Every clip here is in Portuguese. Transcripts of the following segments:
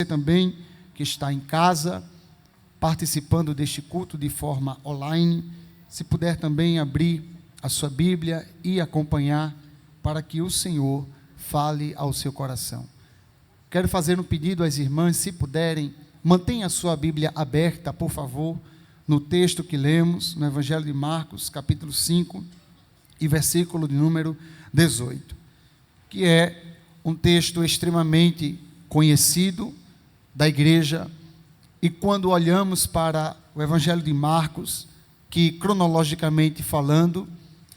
Também que está em casa, participando deste culto de forma online, se puder também abrir a sua Bíblia e acompanhar para que o Senhor fale ao seu coração. Quero fazer um pedido às irmãs, se puderem, mantenha a sua Bíblia aberta, por favor, no texto que lemos, no Evangelho de Marcos, capítulo 5, e versículo de número 18, que é um texto extremamente conhecido da igreja, e quando olhamos para o Evangelho de Marcos, que cronologicamente falando,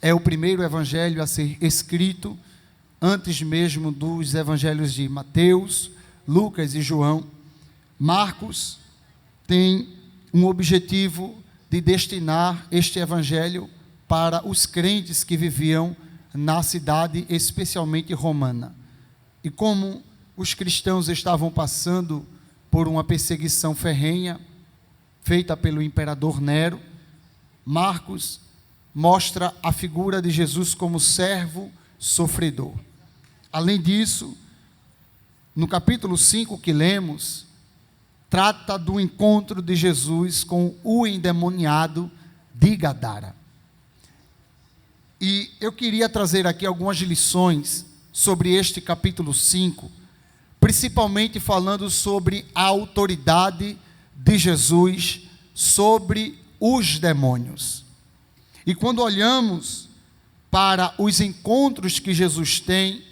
é o primeiro evangelho a ser escrito, antes mesmo dos evangelhos de Mateus, Lucas e João, Marcos tem um objetivo de destinar este evangelho para os crentes que viviam na cidade, especialmente romana. E como os cristãos estavam passando por uma perseguição ferrenha, feita pelo imperador Nero, Marcos mostra a figura de Jesus como servo sofredor. Além disso, no capítulo 5 que lemos, trata do encontro de Jesus com o endemoniado de Gadara. E eu queria trazer aqui algumas lições sobre este capítulo 5, principalmente falando sobre a autoridade de Jesus sobre os demônios. E quando olhamos para os encontros que Jesus tem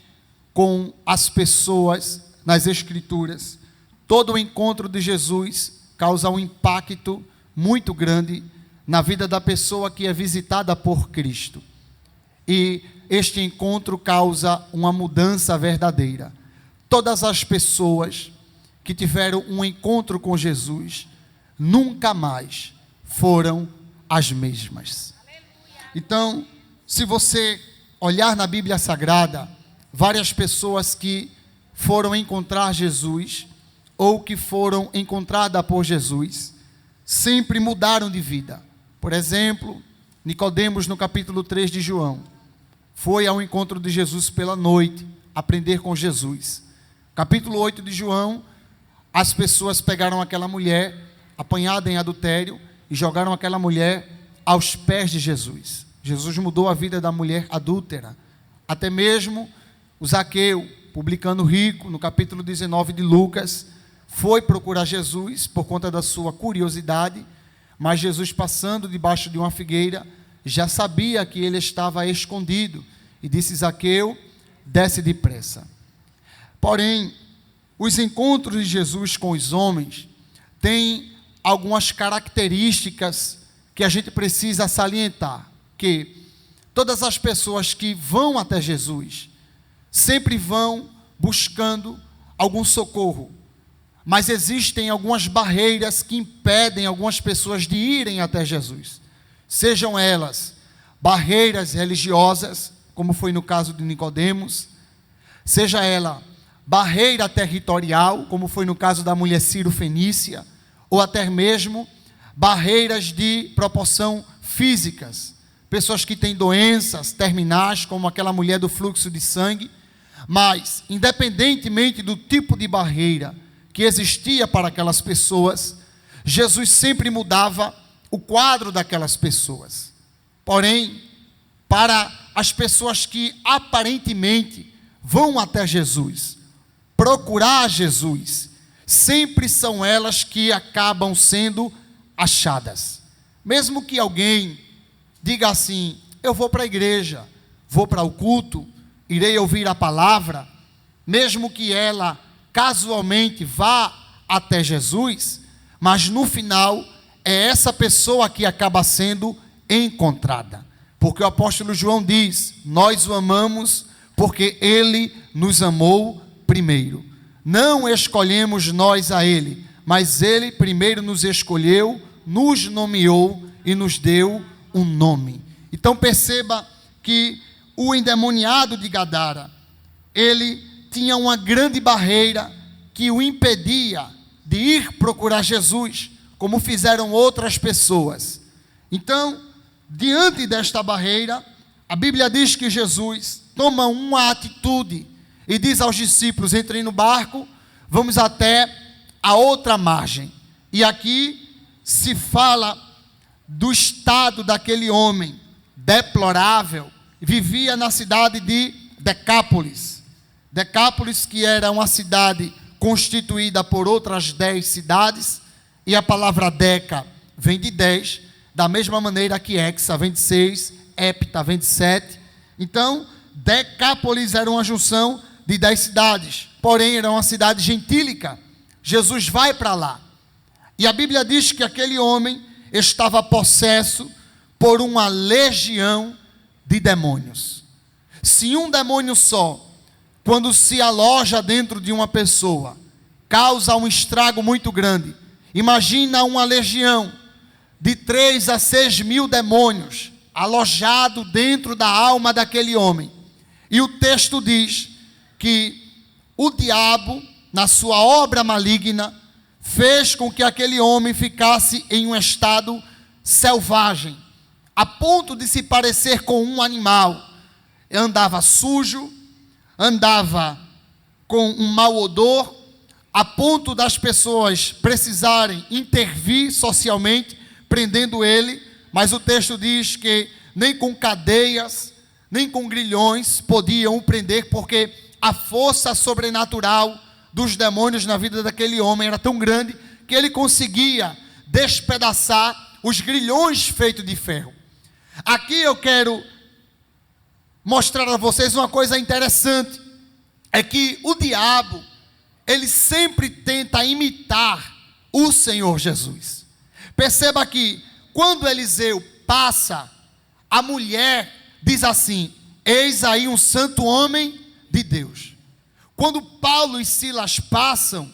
com as pessoas nas Escrituras, todo o encontro de Jesus causa um impacto muito grande na vida da pessoa que é visitada por Cristo. E este encontro causa uma mudança verdadeira. Todas as pessoas que tiveram um encontro com Jesus nunca mais foram as mesmas. Então, se você olhar na Bíblia Sagrada, várias pessoas que foram encontrar Jesus ou que foram encontradas por Jesus sempre mudaram de vida. Por exemplo, Nicodemos, no capítulo 3 de João, foi ao encontro de Jesus pela noite, aprender com Jesus. Capítulo 8 de João, as pessoas pegaram aquela mulher apanhada em adultério e jogaram aquela mulher aos pés de Jesus. Jesus mudou a vida da mulher adúltera. Até mesmo o Zaqueu, publicano rico, no capítulo 19 de Lucas, foi procurar Jesus por conta da sua curiosidade, mas Jesus, passando debaixo de uma figueira, já sabia que ele estava escondido e disse: Zaqueu, desce depressa. Porém, os encontros de Jesus com os homens têm algumas características que a gente precisa salientar, que todas as pessoas que vão até Jesus sempre vão buscando algum socorro, mas existem algumas barreiras que impedem algumas pessoas de irem até Jesus, sejam elas barreiras religiosas, como foi no caso de Nicodemos, seja ela barreira territorial, como foi no caso da mulher Ciro-fenícia, ou até mesmo barreiras de proporção físicas, pessoas que têm doenças terminais, como aquela mulher do fluxo de sangue. Mas, independentemente do tipo de barreira que existia para aquelas pessoas, Jesus sempre mudava o quadro daquelas pessoas. Porém, para as pessoas que aparentemente vão até Jesus, procurar Jesus, sempre são elas que acabam sendo achadas. Mesmo que alguém diga assim: eu vou para a igreja, vou para o culto, irei ouvir a palavra, mesmo que ela casualmente vá até Jesus, mas no final é essa pessoa que acaba sendo encontrada. Porque o apóstolo João diz: nós o amamos porque ele nos amou primeiro. Não escolhemos nós a ele, mas ele primeiro nos escolheu, nos nomeou e nos deu um nome. Então perceba que o endemoniado de Gadara, ele tinha uma grande barreira que o impedia de ir procurar Jesus, como fizeram outras pessoas. Então, diante desta barreira, a Bíblia diz que Jesus toma uma atitude e diz aos discípulos: entrem no barco, vamos até a outra margem. E aqui se fala do estado daquele homem deplorável. Vivia na cidade de Decápolis. Decápolis, que era uma cidade constituída por outras 10 cidades, e a palavra Deca vem de 10, da mesma maneira que Hexa vem de 6, Hepta vem de 7. Então, Decápolis era uma junção de 10 cidades, porém era uma cidade gentílica. Jesus vai para lá, e a Bíblia diz que aquele homem estava possesso por uma legião de demônios. Se um demônio só, quando se aloja dentro de uma pessoa, causa um estrago muito grande, imagina uma legião de 3 a 6 mil demônios alojado dentro da alma daquele homem. E o texto diz que o diabo, na sua obra maligna, fez com que aquele homem ficasse em um estado selvagem, a ponto de se parecer com um animal. Andava sujo, andava com um mau odor, a ponto das pessoas precisarem intervir socialmente, prendendo ele, mas o texto diz que nem com cadeias, nem com grilhões podiam o prender, porque a força sobrenatural dos demônios na vida daquele homem era tão grande que ele conseguia despedaçar os grilhões feitos de ferro. Aqui eu quero mostrar a vocês uma coisa interessante, é que o diabo, ele sempre tenta imitar o Senhor Jesus. Perceba que quando Eliseu passa, a mulher diz assim: eis aí um santo homem de Deus. Quando Paulo e Silas passam,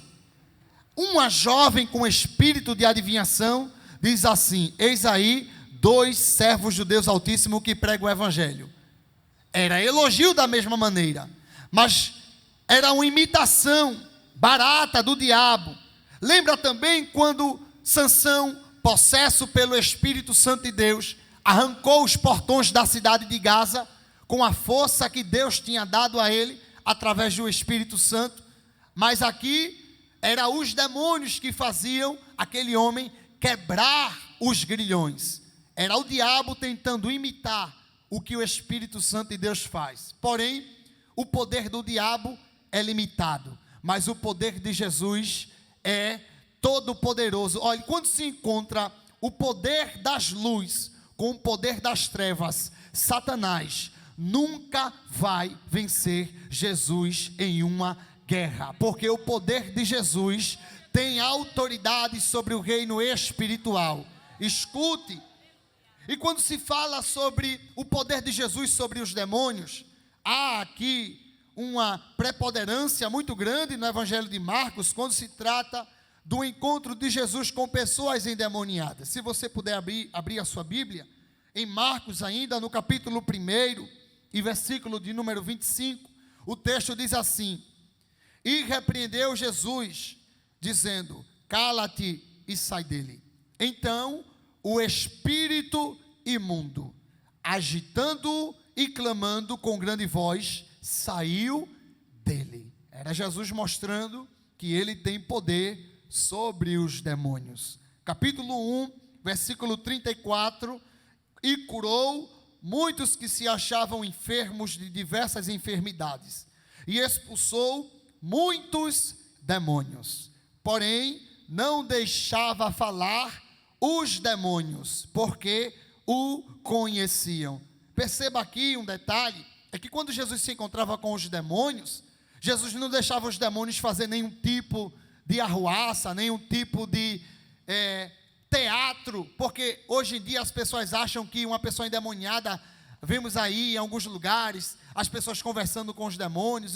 uma jovem com espírito de adivinhação diz assim: eis aí 2 servos de Deus Altíssimo que pregam o evangelho. Era elogio da mesma maneira, mas era uma imitação barata do diabo. Lembra também quando Sansão, possesso pelo Espírito Santo de Deus, arrancou os portões da cidade de Gaza com a força que Deus tinha dado a ele através do Espírito Santo? Mas aqui eram os demônios que faziam aquele homem quebrar os grilhões. Era o diabo tentando imitar o que o Espírito Santo de Deus faz. Porém, o poder do diabo é limitado, mas o poder de Jesus é todo poderoso. Olha, quando se encontra o poder das luzes com o poder das trevas, Satanás nunca vai vencer Jesus em uma guerra, porque o poder de Jesus tem autoridade sobre o reino espiritual. Escute, e quando se fala sobre o poder de Jesus sobre os demônios, há aqui uma preponderância muito grande no Evangelho de Marcos, quando se trata do encontro de Jesus com pessoas endemoniadas. Se você puder abrir a sua Bíblia, em Marcos ainda, no capítulo 1, e versículo de número 25, o texto diz assim: e repreendeu Jesus, dizendo: cala-te e sai dele. Então, o espírito imundo, agitando e clamando com grande voz, saiu dele. Era Jesus mostrando que ele tem poder sobre os demônios. Capítulo 1, versículo 34, e curou muitos que se achavam enfermos de diversas enfermidades, e expulsou muitos demônios, porém não deixava falar os demônios, porque o conheciam. Perceba aqui um detalhe, é que quando Jesus se encontrava com os demônios, Jesus não deixava os demônios fazer nenhum tipo de arruaça, nenhum tipo de teatro, porque hoje em dia as pessoas acham que uma pessoa endemoniada, vemos aí em alguns lugares, as pessoas conversando com os demônios,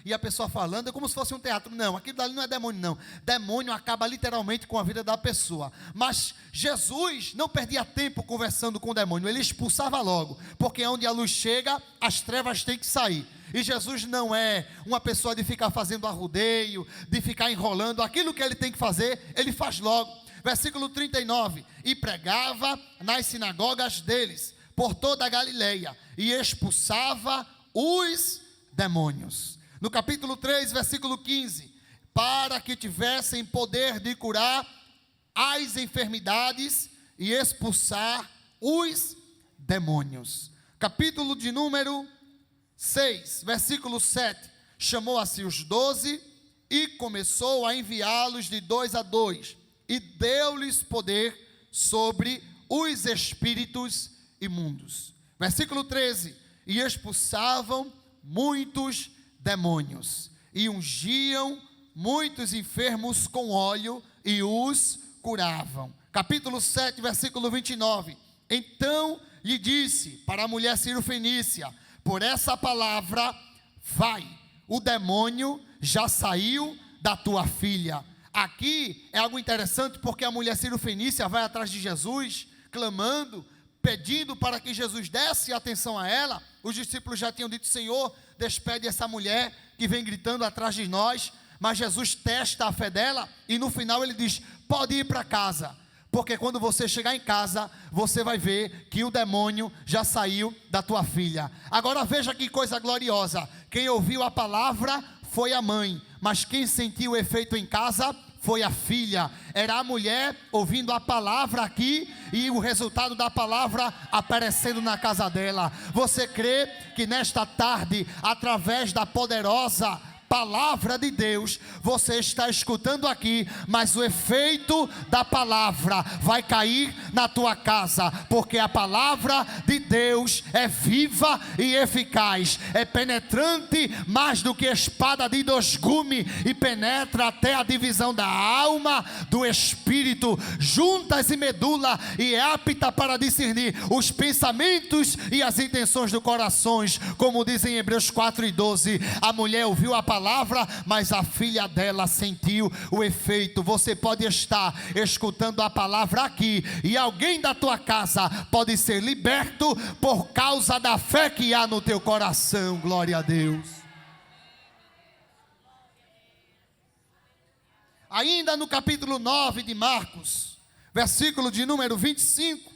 e a pessoa falando, é como se fosse um teatro. Não, aquilo dali não é demônio não, demônio acaba literalmente com a vida da pessoa. Mas Jesus não perdia tempo conversando com o demônio, ele expulsava logo, porque onde a luz chega, as trevas têm que sair. E Jesus não é uma pessoa de ficar fazendo arrudeio, de ficar enrolando. Aquilo que ele tem que fazer, ele faz logo. Versículo 39, e pregava nas sinagogas deles, por toda a Galileia, e expulsava os demônios. No capítulo 3, versículo 15, para que tivessem poder de curar as enfermidades e expulsar os demônios. Capítulo de número 6, versículo 7. Chamou a si os 12 e começou a enviá-los de 2 a 2, e deu-lhes poder sobre os espíritos imundos. Versículo 13. E expulsavam muitos demônios, e ungiam muitos enfermos com óleo, e os curavam. Capítulo 7, versículo 29. Então lhe disse para a mulher cirofenícia: por essa palavra, vai, o demônio já saiu da tua filha. Aqui é algo interessante, porque a mulher cirofenícia vai atrás de Jesus, clamando, pedindo para que Jesus desse atenção a ela. Os discípulos já tinham dito: Senhor, despede essa mulher que vem gritando atrás de nós. Mas Jesus testa a fé dela, e no final ele diz: pode ir para casa, porque quando você chegar em casa, você vai ver que o demônio já saiu da tua filha. Agora veja que coisa gloriosa: quem ouviu a palavra foi a mãe, mas quem sentiu o efeito em casa foi a filha. Era a mulher ouvindo a palavra aqui, e o resultado da palavra aparecendo na casa dela. Você crê que nesta tarde, através da poderosa palavra de Deus, você está escutando aqui, mas o efeito da palavra vai cair na tua casa, porque a palavra de Deus é viva e eficaz, é penetrante mais do que espada de dois gumes, e penetra até a divisão da alma, do espírito, juntas e medula, e é apta para discernir os pensamentos e as intenções do coração, como dizem em Hebreus 4:12. A mulher ouviu a palavra, mas a filha dela sentiu o efeito. Você pode estar escutando a palavra aqui, e alguém da tua casa pode ser liberto por causa da fé que há no teu coração. Glória a Deus. Ainda no capítulo 9 de Marcos, versículo de número 25,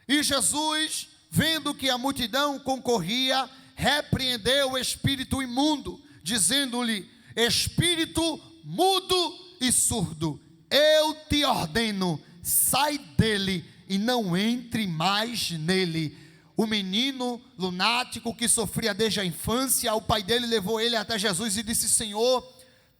e Jesus, vendo que a multidão concorria, repreendeu o espírito imundo, dizendo-lhe: espírito mudo e surdo, eu te ordeno, sai dele e não entre mais nele. O menino lunático que sofria desde a infância, o pai dele levou ele até Jesus e disse: Senhor,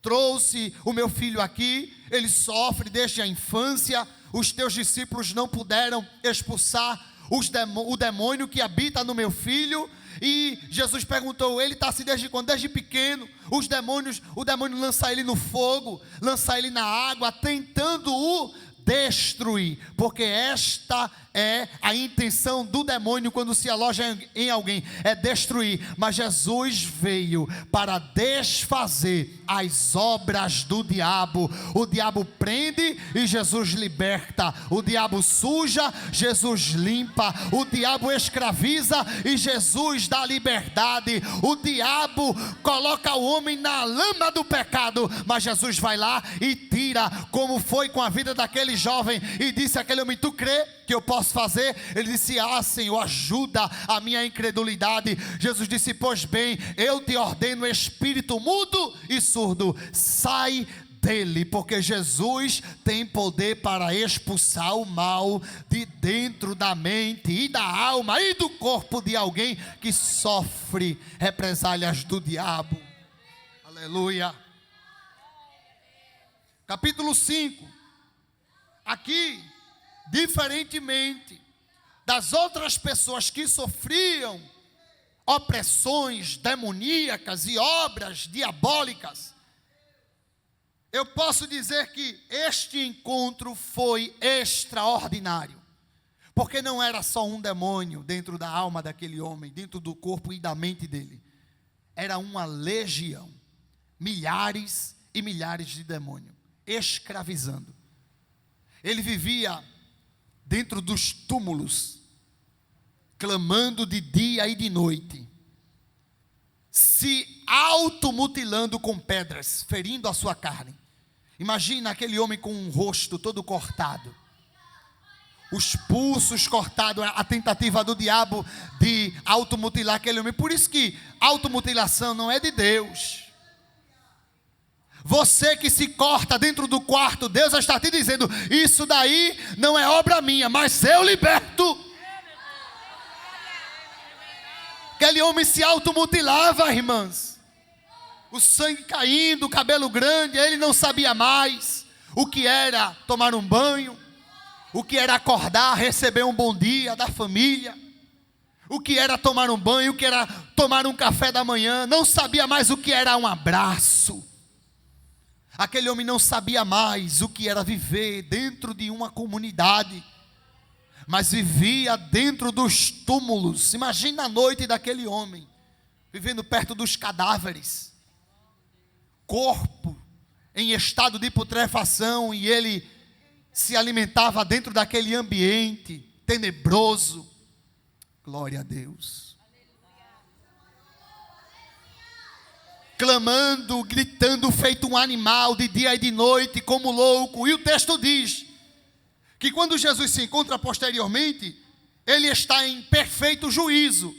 trouxe o meu filho aqui, ele sofre desde a infância, os teus discípulos não puderam expulsar o demônio que habita no meu filho. E Jesus perguntou: ele está assim desde quando? Desde pequeno. O demônio lança ele no fogo, lança ele na água, tentando-o destruir, porque esta é a intenção do demônio quando se aloja em alguém, é destruir. Mas Jesus veio para desfazer as obras do diabo. O diabo prende e Jesus liberta, o diabo suja, Jesus limpa, o diabo escraviza e Jesus dá liberdade, o diabo coloca o homem na lama do pecado, mas Jesus vai lá e tira, como foi com a vida daquele jovem, e disse àquele homem: tu crê que eu posso fazer? Ele disse: ah, Senhor, ajuda a minha incredulidade. Jesus disse: pois bem, eu te ordeno, espírito mudo e surdo, sai dele, porque Jesus tem poder para expulsar o mal de dentro da mente e da alma e do corpo de alguém que sofre represálias do diabo. Aleluia. Capítulo 5. Aqui, diferentemente das outras pessoas que sofriam opressões demoníacas e obras diabólicas, eu posso dizer que este encontro foi extraordinário, porque não era só um demônio dentro da alma daquele homem, dentro do corpo e da mente dele, era uma legião, milhares e milhares de demônios, escravizando. Ele vivia dentro dos túmulos, clamando de dia e de noite, se automutilando com pedras, ferindo a sua carne. Imagina aquele homem com um rosto todo cortado, os pulsos cortados, a tentativa do diabo de automutilar aquele homem. Por isso que automutilação não é de Deus. Você que se corta dentro do quarto, Deus está te dizendo: isso daí não é obra minha, mas eu liberto. Aquele homem se automutilava, irmãs. O sangue caindo, o cabelo grande, ele não sabia mais o que era tomar um banho, o que era acordar, receber um bom dia da família, o que era tomar um banho, o que era tomar um café da manhã, não sabia mais o que era um abraço. Aquele homem não sabia mais o que era viver dentro de uma comunidade, mas vivia dentro dos túmulos. Imagina a noite daquele homem, vivendo perto dos cadáveres, corpo em estado de putrefação, e ele se alimentava dentro daquele ambiente tenebroso. Glória a Deus. Clamando, gritando, feito um animal, de dia e de noite, como louco. E o texto diz que quando Jesus se encontra posteriormente, ele está em perfeito juízo.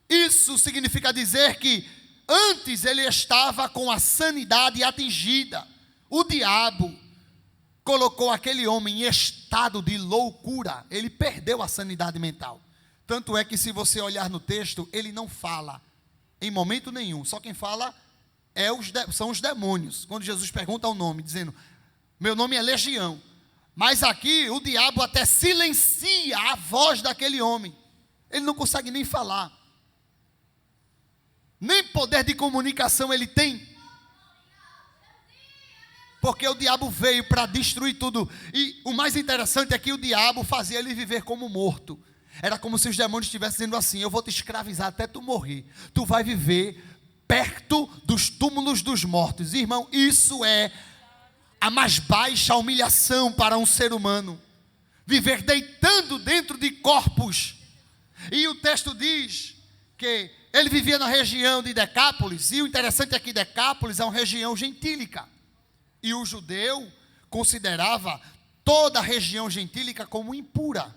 Isso significa dizer que antes ele estava com a sanidade atingida. O diabo colocou aquele homem em estado de loucura. Ele perdeu a sanidade mental. Tanto é que, se você olhar no texto, ele não fala em momento nenhum. Só quem fala são os demônios. Quando Jesus pergunta o nome, dizendo: meu nome é Legião. Mas aqui o diabo até silencia a voz daquele homem. Ele não consegue nem falar. Nem poder de comunicação ele tem. Porque o diabo veio para destruir tudo. E o mais interessante é que o diabo fazia ele viver como morto. Era como se os demônios estivessem dizendo assim: eu vou te escravizar até tu morrer. Tu vai viver perto dos túmulos dos mortos. Irmão, isso é a mais baixa humilhação para um ser humano. Viver deitando dentro de corpos. E o texto diz que ele vivia na região de Decápolis. E o interessante é que Decápolis é uma região gentílica. E o judeu considerava toda a região gentílica como impura.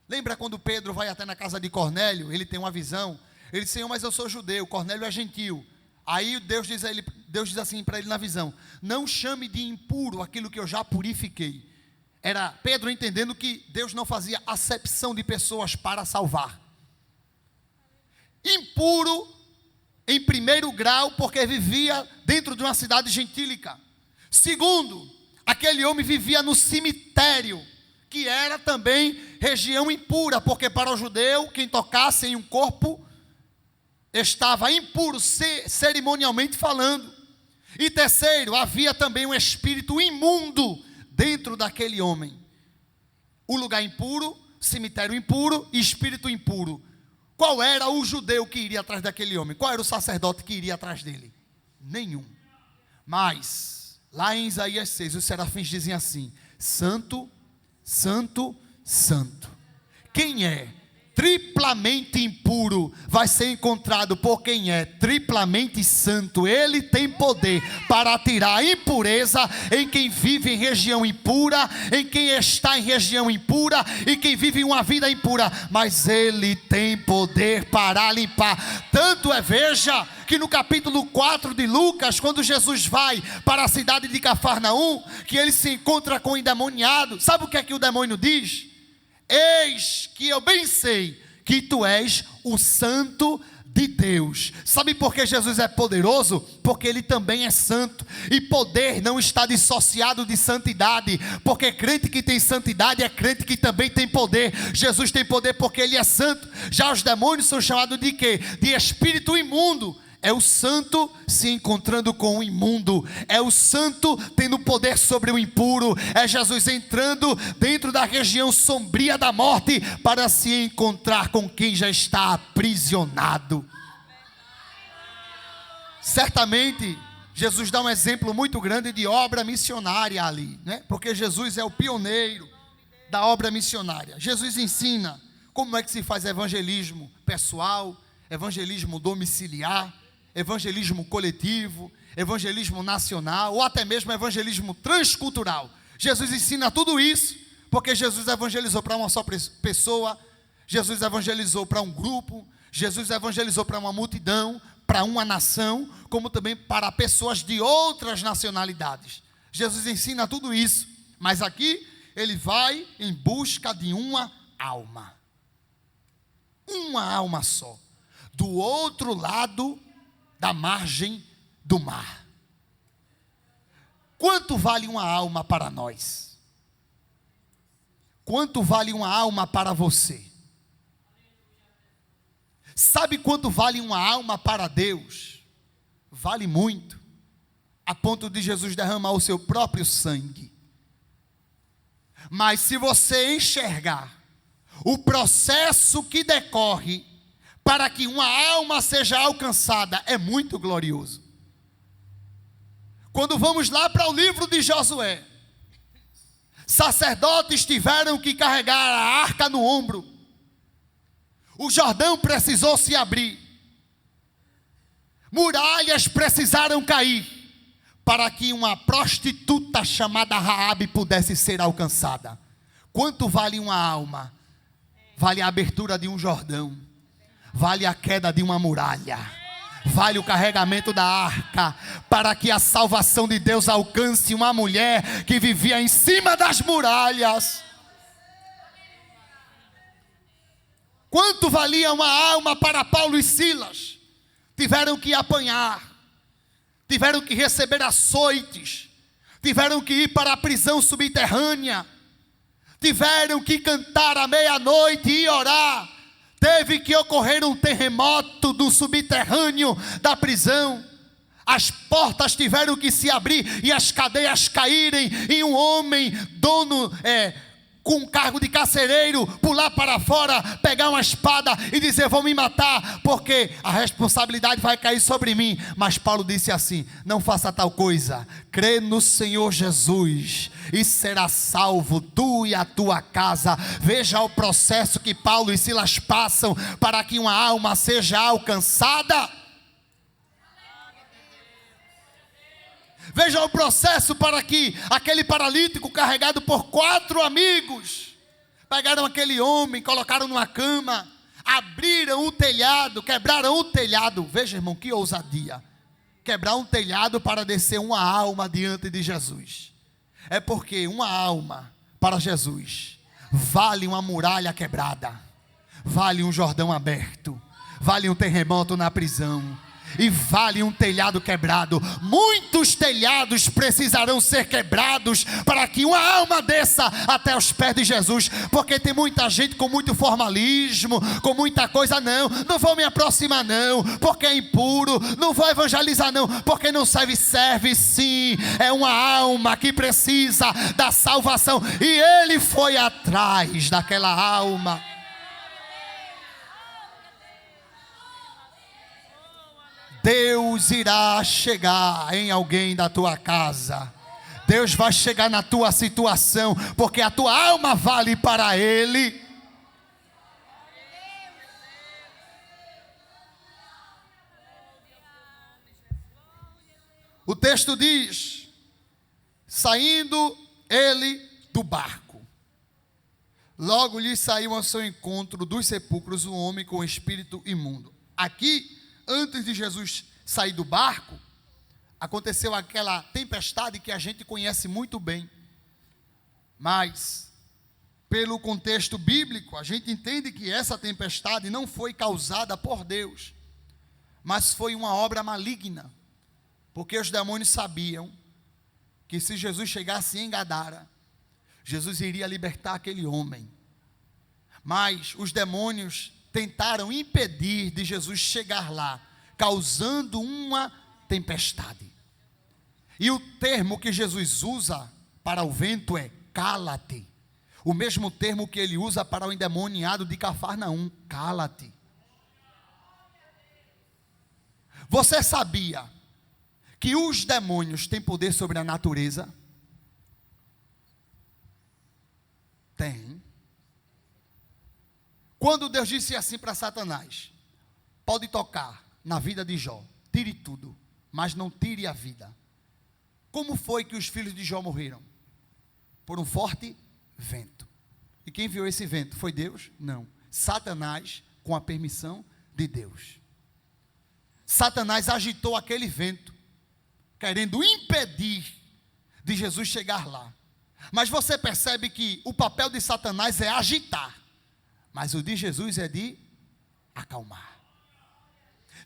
Lembra quando Pedro vai até na casa de Cornélio? Ele tem uma visão. Ele diz: Senhor, mas eu sou judeu, Cornélio é gentil. Aí Deus diz assim para ele na visão: não chame de impuro aquilo que eu já purifiquei. Era Pedro entendendo que Deus não fazia acepção de pessoas para salvar. Impuro, em primeiro grau, porque vivia dentro de uma cidade gentílica. Segundo, aquele homem vivia no cemitério, que era também região impura, porque para o judeu, quem tocasse em um corpo estava impuro, cerimonialmente falando. E terceiro, havia também um espírito imundo dentro daquele homem. O lugar impuro, cemitério impuro e espírito impuro. Qual era o judeu que iria atrás daquele homem? Qual era o sacerdote que iria atrás dele? Nenhum. Mas, lá em Isaías 6, os serafins dizem assim: Santo, Santo, Santo. Quem é triplamente impuro vai ser encontrado por quem é triplamente santo. Ele tem poder para tirar a impureza em quem vive em região impura, em quem está em região impura e quem vive uma vida impura. Mas ele tem poder para limpar. Tanto é, veja, que no capítulo 4 de Lucas, quando Jesus vai para a cidade de Cafarnaum, que ele se encontra com o endemoniado, sabe o que o demônio diz? Eis que eu bem sei que tu és o Santo de Deus. Sabe por que Jesus é poderoso? Porque ele também é santo. E poder não está dissociado de santidade, porque crente que tem santidade é crente que também tem poder. Jesus tem poder porque ele é santo. Já os demônios são chamados de quê? De espírito imundo. É o santo se encontrando com o imundo. É o santo tendo poder sobre o impuro. É Jesus entrando dentro da região sombria da morte para se encontrar com quem já está aprisionado. Certamente Jesus dá um exemplo muito grande de obra missionária ali, né? Porque Jesus é o pioneiro da obra missionária. Jesus ensina como é que se faz evangelismo pessoal, evangelismo domiciliar, evangelismo coletivo, evangelismo nacional, ou até mesmo evangelismo transcultural. Jesus ensina tudo isso, porque Jesus evangelizou para uma só pessoa, Jesus evangelizou para um grupo, Jesus evangelizou para uma multidão, para uma nação, como também para pessoas de outras nacionalidades. Jesus ensina tudo isso, mas aqui ele vai em busca de uma alma. Uma alma só, do outro lado da margem do mar. Quanto vale uma alma para nós? Quanto vale uma alma para você? Sabe quanto vale uma alma para Deus? Vale muito, a ponto de Jesus derramar o seu próprio sangue. Mas se você enxergar o processo que decorre para que uma alma seja alcançada, é muito glorioso. Quando vamos lá para o livro de Josué, sacerdotes tiveram que carregar a arca no ombro, o Jordão precisou se abrir, muralhas precisaram cair, para que uma prostituta chamada Raabe pudesse ser alcançada. Quanto vale uma alma? Vale a abertura de um Jordão, vale a queda de uma muralha, vale o carregamento da arca, para que a salvação de Deus alcance uma mulher que vivia em cima das muralhas. Quanto valia uma alma para Paulo e Silas? Tiveram que apanhar, tiveram que receber açoites, tiveram que ir para a prisão subterrânea, tiveram que cantar à meia-noite e orar. Teve que ocorrer um terremoto do subterrâneo da prisão. As portas tiveram que se abrir e as cadeias caírem. E um homem, dono, com cargo de carcereiro, pular para fora, pegar uma espada e dizer: vou me matar, porque a responsabilidade vai cair sobre mim. Mas Paulo disse assim: não faça tal coisa, crê no Senhor Jesus e será salvo tu e a tua casa. Veja o processo que Paulo e Silas passam para que uma alma seja alcançada. Veja o processo para que aquele paralítico, carregado por 4 amigos, pegaram aquele homem, colocaram numa cama, abriram o telhado, quebraram o telhado. Veja, irmão, que ousadia. Quebrar um telhado para descer uma alma diante de Jesus. É porque uma alma para Jesus vale uma muralha quebrada, vale um Jordão aberto, vale um terremoto na prisão, e vale um telhado quebrado. Muitos telhados precisarão ser quebrados para que uma alma desça até os pés de Jesus, porque tem muita gente com muito formalismo, com muita coisa. Não vou me aproximar não, porque é impuro. Não vou evangelizar não, porque não serve. Serve sim, é uma alma que precisa da salvação, e ele foi atrás daquela alma. Deus irá chegar em alguém da tua casa. Deus vai chegar na tua situação, porque a tua alma vale para Ele. O texto diz: saindo ele do barco, logo lhe saiu ao seu encontro dos sepulcros um homem com espírito imundo. Aqui, antes de Jesus sair do barco, aconteceu aquela tempestade que a gente conhece muito bem. Mas, pelo contexto bíblico, a gente entende que essa tempestade não foi causada por Deus, mas foi uma obra maligna, porque os demônios sabiam que se Jesus chegasse em Gadara, Jesus iria libertar aquele homem. Mas os demônios tentaram impedir de Jesus chegar lá, causando uma tempestade. E o termo que Jesus usa para o vento é cala-te. O mesmo termo que ele usa para o endemoniado de Cafarnaum, cala-te. Você sabia que os demônios têm poder sobre a natureza? Tem. Quando Deus disse assim para Satanás: pode tocar na vida de Jó, tire tudo, mas não tire a vida. Como foi que os filhos de Jó morreram? Por um forte vento. E quem viu esse vento? Foi Deus? Não. Satanás, com a permissão de Deus. Satanás agitou aquele vento, querendo impedir de Jesus chegar lá. Mas você percebe que o papel de Satanás é agitar, mas o de Jesus é de acalmar.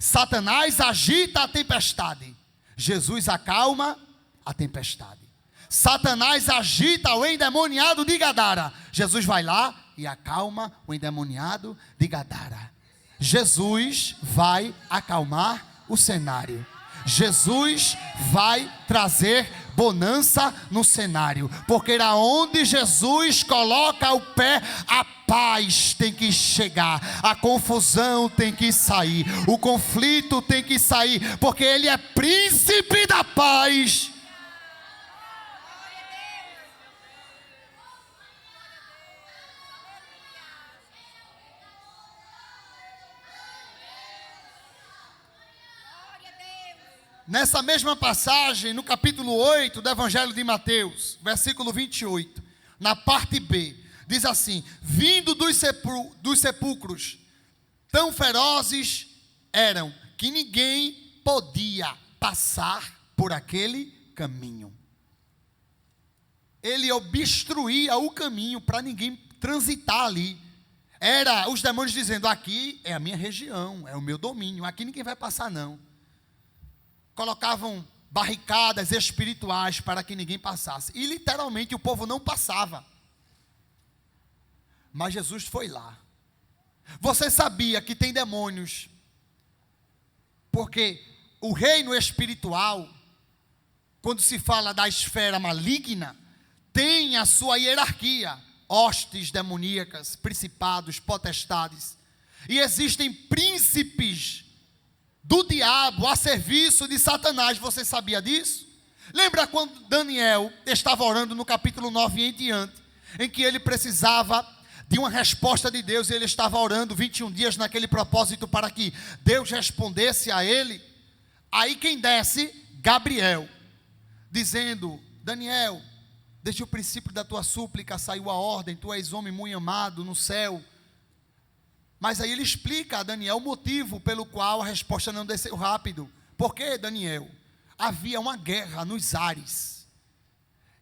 Satanás agita a tempestade, Jesus acalma a tempestade. Satanás agita o endemoniado de Gadara, Jesus vai lá e acalma o endemoniado de Gadara. Jesus vai acalmar o cenário. Jesus vai trazer bonança no cenário, porque aonde Jesus coloca o pé, a paz tem que chegar, a confusão tem que sair, o conflito tem que sair, porque Ele é príncipe da paz. Nessa mesma passagem, no capítulo 8 do Evangelho de Mateus, versículo 28, na parte B, diz assim: vindo dos sepulcros, tão ferozes eram, que ninguém podia passar por aquele caminho. Ele obstruía o caminho para ninguém transitar ali. Era os demônios dizendo: aqui é a minha região, é o meu domínio, aqui ninguém vai passar não. Colocavam barricadas espirituais para que ninguém passasse. E literalmente o povo não passava. Mas Jesus foi lá. Você sabia que tem demônios? Porque o reino espiritual, quando se fala da esfera maligna, tem a sua hierarquia. Hostes demoníacas, principados, potestades. E existem príncipes do diabo a serviço de Satanás. Você sabia disso? Lembra quando Daniel estava orando no capítulo 9 em diante, em que ele precisava de uma resposta de Deus, e ele estava orando 21 dias naquele propósito para que Deus respondesse a ele. Aí quem desce? Gabriel, dizendo: Daniel, desde o princípio da tua súplica saiu a ordem, tu és homem muito amado no céu. Mas aí ele explica a Daniel o motivo pelo qual a resposta não desceu rápido. Porque, Daniel, havia uma guerra nos ares,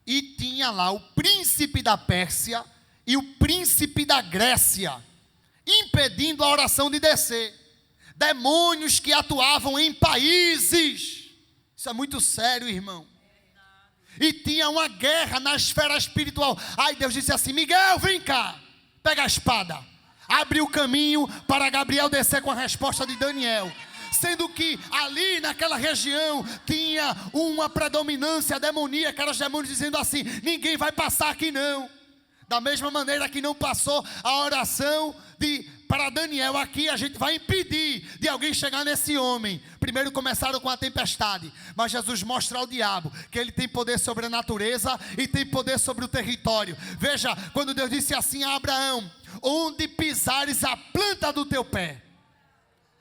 e tinha lá o príncipe da Pérsia e o príncipe da Grécia, impedindo a oração de descer. Demônios que atuavam em países. Isso é muito sério, irmão. E tinha uma guerra na esfera espiritual. Aí Deus disse assim: Miguel, vem cá, pega a espada. Abre o caminho para Gabriel descer com a resposta de Daniel. Sendo que ali naquela região tinha uma predominância demoníaca, eram os demônios dizendo assim: ninguém vai passar aqui não. Da mesma maneira que não passou a oração para Daniel, aqui a gente vai impedir de alguém chegar nesse homem. Primeiro começaram com a tempestade, mas Jesus mostra ao diabo que ele tem poder sobre a natureza e tem poder sobre o território. Veja, quando Deus disse assim a Abraão: onde pisares a planta do teu pé,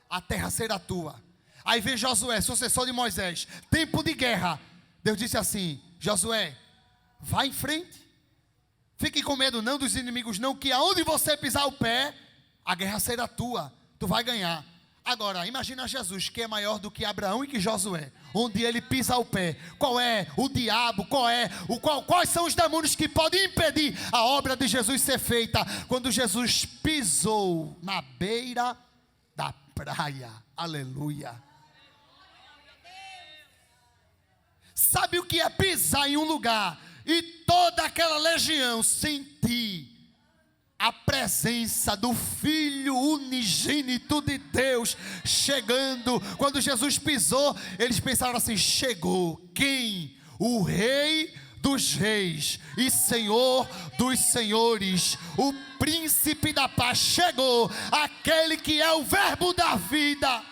a terra será tua. Aí vem Josué, sucessor de Moisés, tempo de guerra. Deus disse assim: Josué, vai em frente, fique com medo não dos inimigos não, que aonde você pisar o pé, a guerra será tua, tu vai ganhar. Agora, imagina Jesus, que é maior do que Abraão e que Josué, onde ele pisa o pé. Qual é o diabo? Quais são os demônios que podem impedir a obra de Jesus ser feita? Quando Jesus pisou na beira da praia. Aleluia. Sabe o que é pisar em um lugar e toda aquela legião sentir a presença do Filho unigênito de Deus chegando? Quando Jesus pisou, eles pensaram assim: chegou quem? O Rei dos reis e Senhor dos senhores, o príncipe da paz. Chegou aquele que é o verbo da vida.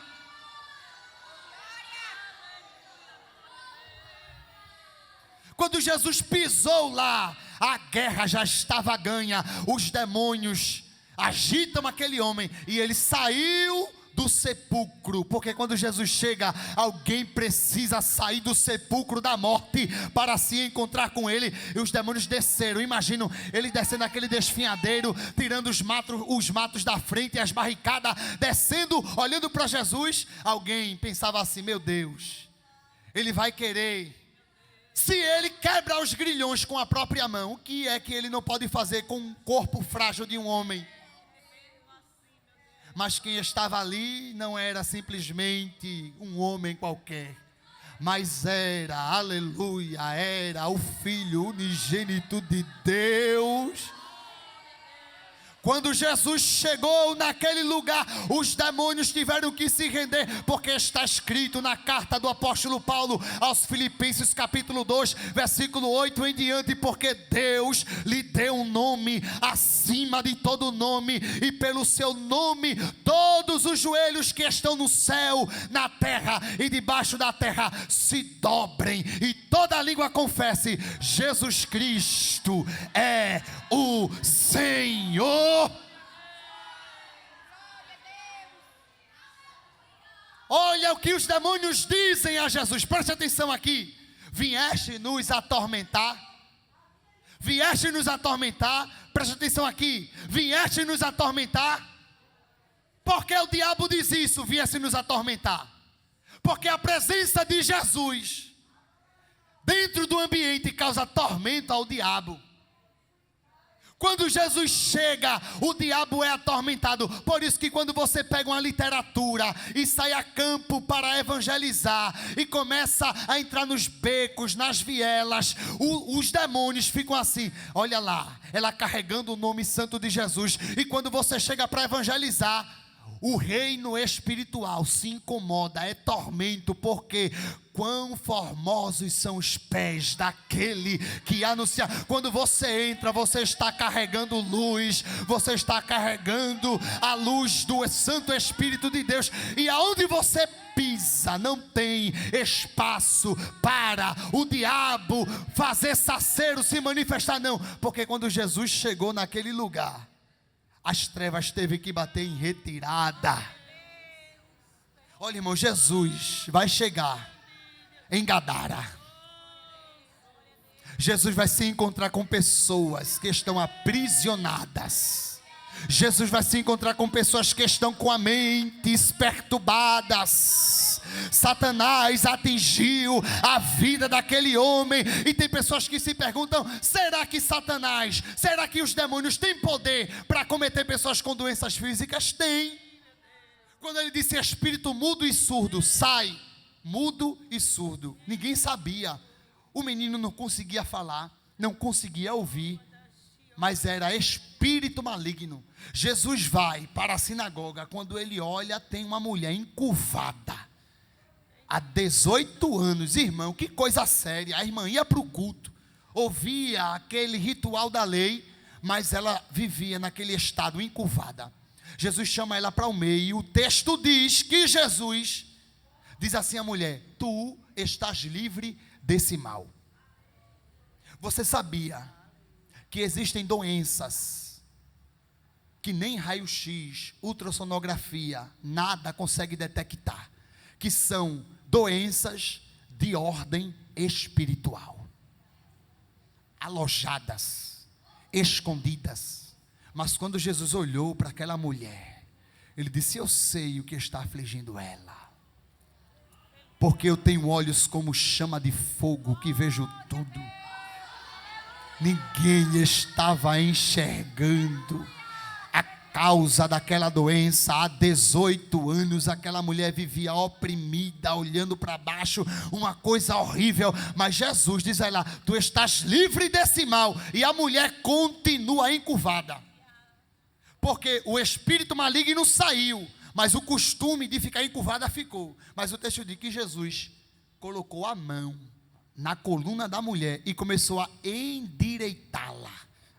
Quando Jesus pisou lá, a guerra já estava ganha. Os demônios agitam aquele homem e ele saiu do sepulcro, porque quando Jesus chega, alguém precisa sair do sepulcro da morte para se encontrar com ele. E os demônios desceram. Imaginam ele descendo aquele desfinhadeiro, tirando os matos da frente e as barricadas, descendo, olhando para Jesus. Alguém pensava assim: meu Deus, ele vai querer. Se ele quebra os grilhões com a própria mão, o que é que ele não pode fazer com um corpo frágil de um homem? Mas quem estava ali não era simplesmente um homem qualquer, mas era, aleluia, era o Filho unigênito de Deus. Quando Jesus chegou naquele lugar, os demônios tiveram que se render, porque está escrito na carta do apóstolo Paulo aos Filipenses capítulo 2, versículo 8 em diante: porque Deus lhe deu um nome acima de todo nome, e pelo seu nome todos os joelhos que estão no céu, na terra e debaixo da terra se dobrem, e toda língua confesse: Jesus Cristo é o Senhor. Olha o que os demônios dizem a Jesus. Preste atenção aqui. Vieste nos atormentar. Vieste nos atormentar. Preste atenção aqui. Vieste nos atormentar. Por que o diabo diz isso? Vieste nos atormentar. Porque a presença de Jesus dentro do ambiente causa tormento ao diabo. Quando Jesus chega, o diabo é atormentado. Por isso que quando você pega uma literatura e sai a campo para evangelizar e começa a entrar nos becos, nas vielas, os demônios ficam assim: olha lá, ela carregando o nome santo de Jesus. E quando você chega para evangelizar, o reino espiritual se incomoda, é tormento, porque quão formosos são os pés daquele que anuncia. Quando você entra, você está carregando luz, você está carregando a luz do Santo Espírito de Deus, e aonde você pisa, não tem espaço para o diabo fazer saceiro, se manifestar, não, porque quando Jesus chegou naquele lugar, as trevas teve que bater em retirada. Olha, irmão, Jesus vai chegar em Gadara. Jesus vai se encontrar com pessoas que estão aprisionadas. Jesus vai se encontrar com pessoas que estão com a mentes perturbadas. Satanás atingiu a vida daquele homem, e tem pessoas que se perguntam: será que Satanás, será que os demônios têm poder para cometer pessoas com doenças físicas? Tem. Quando ele disse espírito mudo e surdo, sai, mudo e surdo, ninguém sabia. O menino não conseguia falar, não conseguia ouvir, mas era espírito maligno. Jesus vai para a sinagoga. Quando ele olha, tem uma mulher encurvada há 18 anos. Irmão, que coisa séria. A irmã ia para o culto, ouvia aquele ritual da lei, mas ela vivia naquele estado encurvada. Jesus chama ela para o meio. O texto diz que Jesus diz assim à mulher: tu estás livre desse mal. Você sabia que existem doenças que nem raio-x, ultrassonografia, nada consegue detectar, que são doenças de ordem espiritual, alojadas, escondidas. Mas quando Jesus olhou para aquela mulher, ele disse: eu sei o que está afligindo ela, porque eu tenho olhos como chama de fogo, que vejo tudo. Ninguém estava enxergando a causa daquela doença. Há 18 anos aquela mulher vivia oprimida, olhando para baixo, uma coisa horrível. Mas Jesus diz a ela: tu estás livre desse mal. E a mulher continua encurvada, porque o espírito maligno saiu, mas o costume de ficar encurvada ficou. Mas o texto diz que Jesus colocou a mão na coluna da mulher e começou a endireitá-la.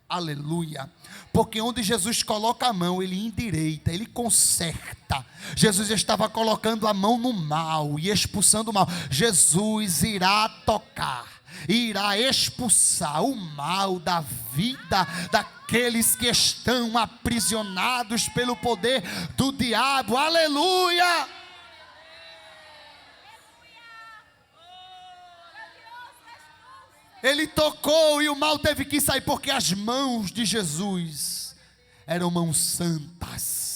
Aleluia. Porque onde Jesus coloca a mão, ele endireita, ele conserta. Jesus estava colocando a mão no mal e expulsando o mal. Jesus irá tocar irá expulsar o mal da vida daqueles que estão aprisionados pelo poder do diabo. Aleluia! Ele tocou e o mal teve que sair, porque as mãos de Jesus eram mãos santas.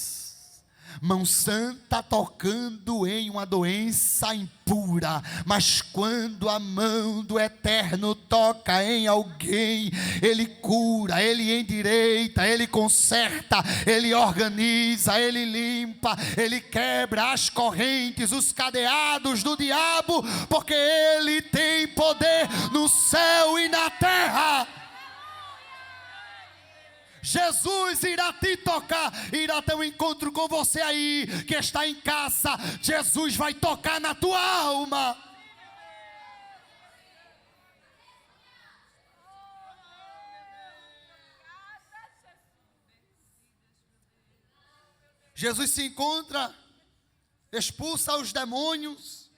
Mão santa tocando em uma doença impura. Mas quando a mão do Eterno toca em alguém, Ele cura, Ele endireita, Ele conserta, Ele organiza, Ele limpa, Ele quebra as correntes, os cadeados do diabo, porque Ele tem poder no céu e na terra. Jesus irá te tocar, irá ter um encontro com você aí, que está em casa. Jesus vai tocar na tua alma. Jesus se encontra, expulsa os demônios,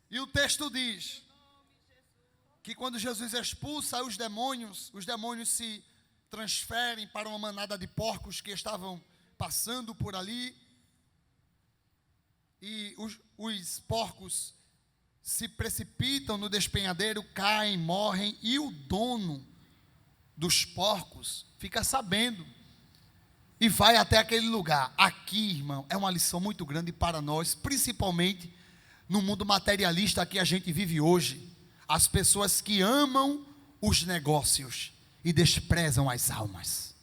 e o texto diz que quando Jesus expulsa os demônios se transferem para uma manada de porcos que estavam passando por ali, e os porcos se precipitam no despenhadeiro, caem, morrem, e o dono dos porcos fica sabendo e vai até aquele lugar. Aqui, irmão, é uma lição muito grande para nós, principalmente no mundo materialista que a gente vive hoje. As pessoas que amam os negócios e desprezam as almas.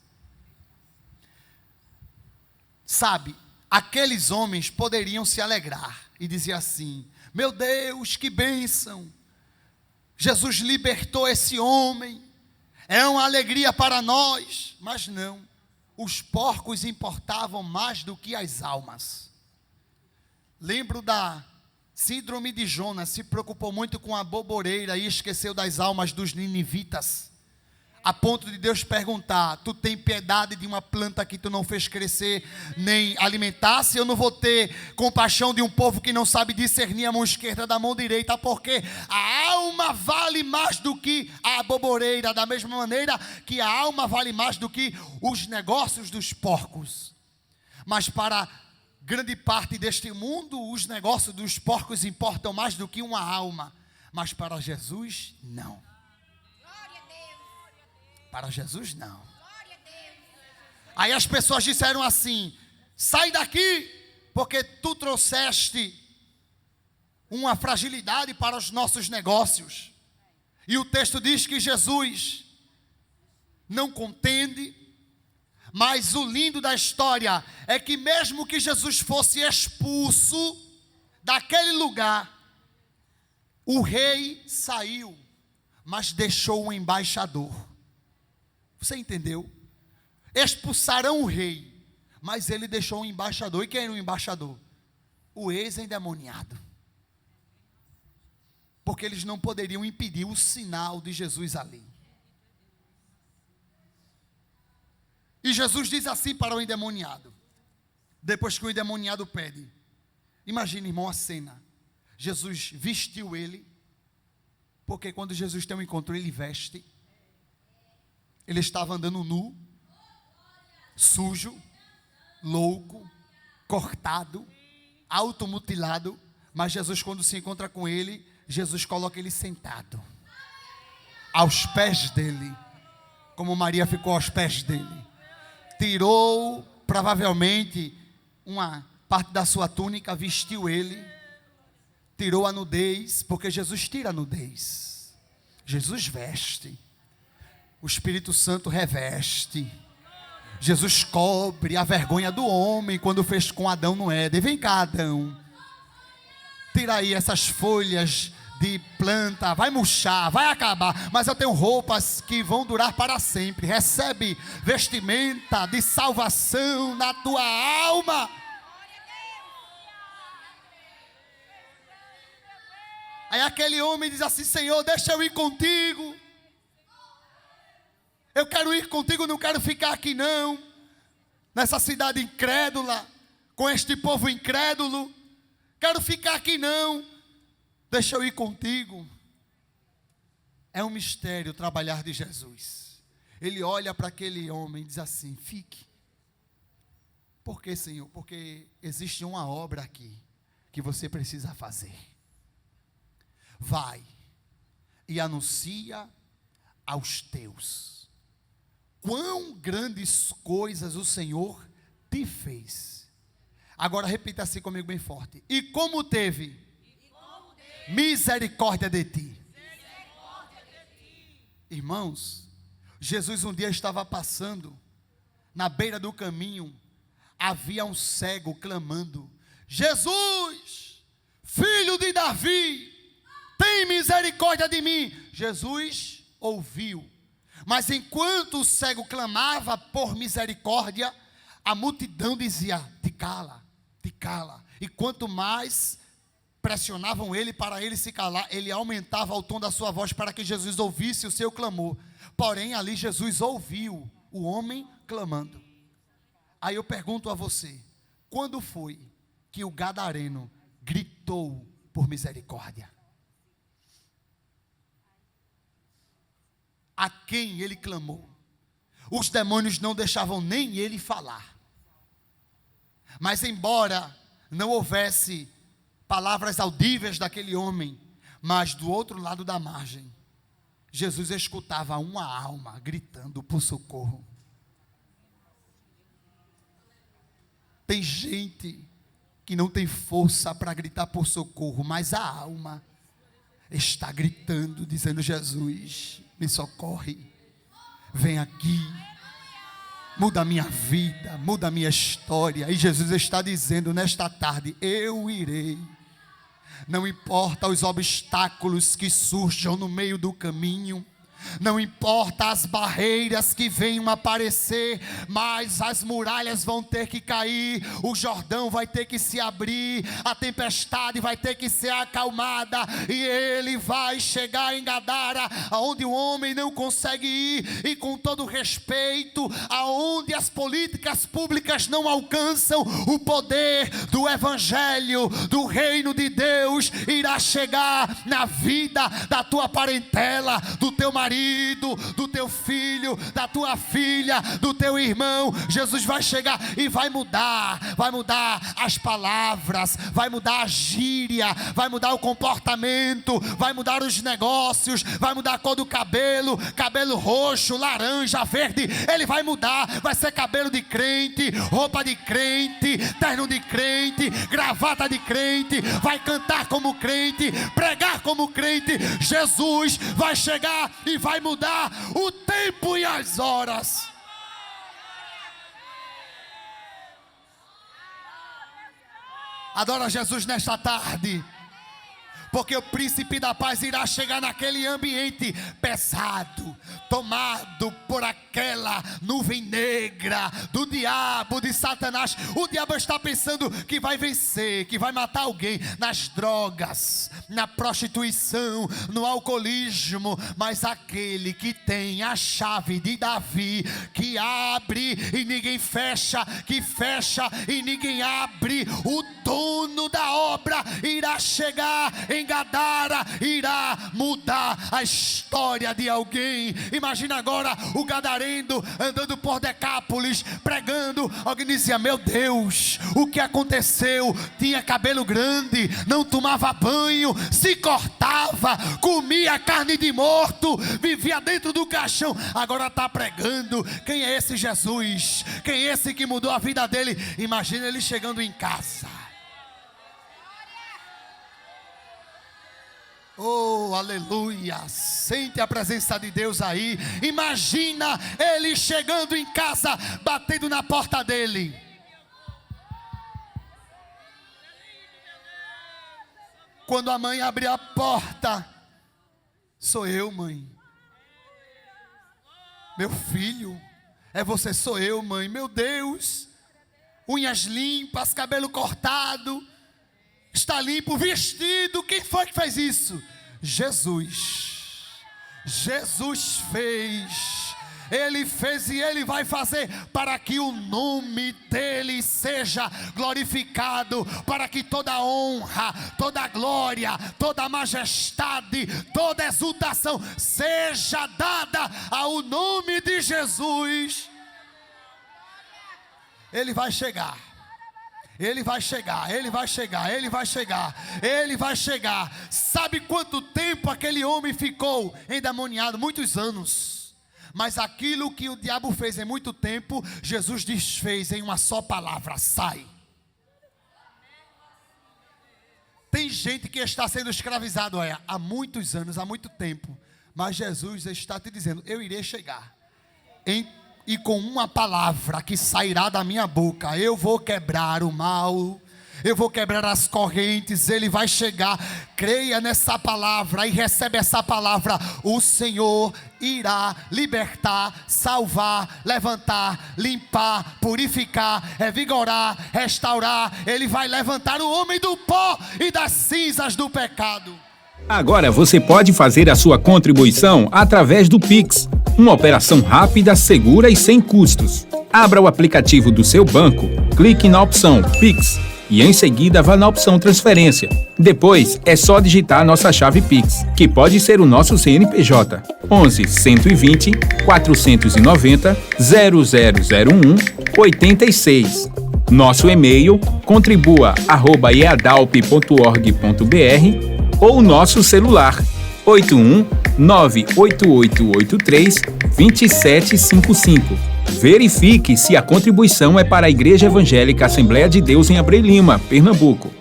Sabe, aqueles homens poderiam se alegrar e dizer assim: meu Deus, que bênção, Jesus libertou esse homem, é uma alegria para nós. Mas não, os porcos importavam mais do que as almas. Lembro da síndrome de Jonas, se preocupou muito com a boboreira e esqueceu das almas dos ninivitas, a ponto de Deus perguntar: tu tem piedade de uma planta que tu não fez crescer nem alimentar? Se eu não vou ter compaixão de um povo que não sabe discernir a mão esquerda da mão direita? Porque a alma vale mais do que a boboreira, da mesma maneira que a alma vale mais do que os negócios dos porcos. Mas para grande parte deste mundo, os negócios dos porcos importam mais do que uma alma. Mas para Jesus, não. Para Jesus, não. Aí as pessoas disseram assim: sai daqui, porque tu trouxeste uma fragilidade para os nossos negócios. E o texto diz que Jesus não contende. Mas o lindo da história é que mesmo que Jesus fosse expulso daquele lugar, o rei saiu, mas deixou um embaixador. Você entendeu? Expulsaram o rei, mas ele deixou um embaixador. E quem era o embaixador? O ex-endemoniado. Porque eles não poderiam impedir o sinal de Jesus ali. E Jesus diz assim para o endemoniado, depois que o endemoniado pede. Imagina, irmão, a cena. Jesus vestiu ele, porque quando Jesus tem um encontro, ele veste. Ele estava andando nu, sujo, louco, cortado, automutilado. Mas Jesus, quando se encontra com ele, Jesus coloca ele sentado aos pés dele, como Maria ficou aos pés dele. Tirou provavelmente uma parte da sua túnica, vestiu ele, tirou a nudez, porque Jesus tira a nudez, Jesus veste, o Espírito Santo reveste, Jesus cobre a vergonha do homem, quando fez com Adão no Éden. Vem cá, Adão, tira aí essas folhas de planta, vai murchar, vai acabar, mas eu tenho roupas que vão durar para sempre. Recebe vestimenta de salvação na tua alma. Aí aquele homem diz assim: Senhor, deixa eu ir contigo, eu quero ir contigo, não quero ficar aqui não, nessa cidade incrédula, com este povo incrédulo, quero ficar aqui não, deixa eu ir contigo. É um mistério o trabalhar de Jesus. Ele olha para aquele homem e diz assim: fique. Por que, Senhor? Porque existe uma obra aqui que você precisa fazer. Vai e anuncia aos teus quão grandes coisas o Senhor te fez. Agora repita assim comigo bem forte: e como teve misericórdia de ti. Irmãos, Jesus um dia estava passando na beira do caminho. Havia um cego clamando: Jesus, filho de Davi, tem misericórdia de mim. Jesus ouviu, mas enquanto o cego clamava por misericórdia, a multidão dizia: te cala, te cala. E quanto mais pressionavam ele para ele se calar, ele aumentava o tom da sua voz para que Jesus ouvisse o seu clamor. Porém ali Jesus ouviu o homem clamando. Aí eu pergunto a você: quando foi que o gadareno gritou por misericórdia? A quem ele clamou? Os demônios não deixavam nem ele falar. Mas embora não houvesse palavras audíveis daquele homem, mas do outro lado da margem, Jesus escutava uma alma gritando por socorro. Tem gente que não tem força para gritar por socorro, mas a alma está gritando, dizendo: Jesus, me socorre, vem aqui, muda a minha vida, muda a minha história. E Jesus está dizendo nesta tarde: eu irei. Não importa os obstáculos que surjam no meio do caminho, não importa as barreiras que venham aparecer, mas as muralhas vão ter que cair, o Jordão vai ter que se abrir, a tempestade vai ter que ser acalmada, e ele vai chegar em Gadara, aonde o homem não consegue ir, e com todo respeito, aonde as políticas públicas não alcançam, o poder do evangelho, do reino de Deus, irá chegar na vida da tua parentela, do teu marido, do teu filho, da tua filha, do teu irmão. Jesus vai chegar e vai mudar as palavras, vai mudar a gíria, vai mudar o comportamento, vai mudar os negócios, vai mudar a cor do cabelo, cabelo roxo, laranja, verde, ele vai mudar, vai ser cabelo de crente, roupa de crente, terno de crente, gravata de crente, vai cantar como crente, pregar como crente. Jesus vai chegar e vai mudar o tempo e as horas. Adora Jesus nesta tarde, porque o príncipe da paz irá chegar naquele ambiente pesado, tomado por aquela nuvem negra do diabo, de Satanás. O diabo está pensando que vai vencer, que vai matar alguém nas drogas, na prostituição, no alcoolismo, mas aquele que tem a chave de Davi, que abre e ninguém fecha, que fecha e ninguém abre, o dono da obra irá chegar em Gadara, irá mudar a história de alguém. Imagina agora o gadareno andando por Decápolis, pregando. Alguém dizia: meu Deus, o que aconteceu? Tinha cabelo grande, não tomava banho, se cortava, comia carne de morto, vivia dentro do caixão, agora está pregando. Quem é esse Jesus? Quem é esse que mudou a vida dele? Imagina ele chegando em casa. Oh, aleluia, sente a presença de Deus aí. Imagina ele chegando em casa, batendo na porta dele. Quando a mãe abre a porta: sou eu, mãe. Meu filho, é você? Sou eu, mãe. Meu Deus, unhas limpas, cabelo cortado, está limpo, vestido. Quem foi que fez isso? Jesus. Jesus fez. Ele fez e Ele vai fazer para que o nome dEle seja glorificado, para que toda honra, toda glória, toda majestade, toda exultação seja dada ao nome de Jesus. Ele vai chegar. Ele vai chegar, Ele vai chegar, Ele vai chegar, Ele vai chegar. Sabe quanto tempo aquele homem ficou endemoniado? Muitos anos. Mas aquilo que o diabo fez em muito tempo, Jesus desfez em uma só palavra: sai. Tem gente que está sendo escravizado há muitos anos, há muito tempo. Mas Jesus está te dizendo: eu irei chegar. E com uma palavra que sairá da minha boca, eu vou quebrar o mal, eu vou quebrar as correntes. Ele vai chegar. Creia nessa palavra e recebe essa palavra. O Senhor irá libertar, salvar, levantar, limpar, purificar, revigorar, restaurar. Ele vai levantar o homem do pó e das cinzas do pecado. Agora você pode fazer a sua contribuição através do Pix, uma operação rápida, segura e sem custos. Abra o aplicativo do seu banco, clique na opção Pix e em seguida vá na opção Transferência. Depois é só digitar nossa chave Pix, que pode ser o nosso CNPJ 11 120 490 0001 86. Nosso e-mail contribua@eadalp.org.br ou nosso celular 81988832755. Verifique se a contribuição é para a Igreja Evangélica Assembleia de Deus em Abreu Lima, Pernambuco.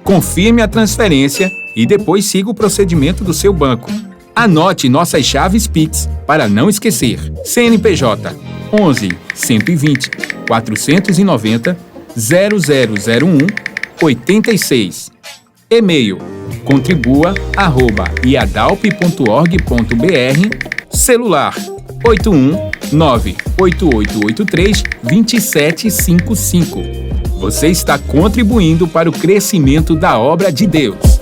Confirme a transferência e depois siga o procedimento do seu banco. Anote nossas chaves Pix para não esquecer. CNPJ 11 120 490 0001 86. E-mail contribua@iadalp.org.br. Celular 81988832755. Você está contribuindo para o crescimento da obra de Deus.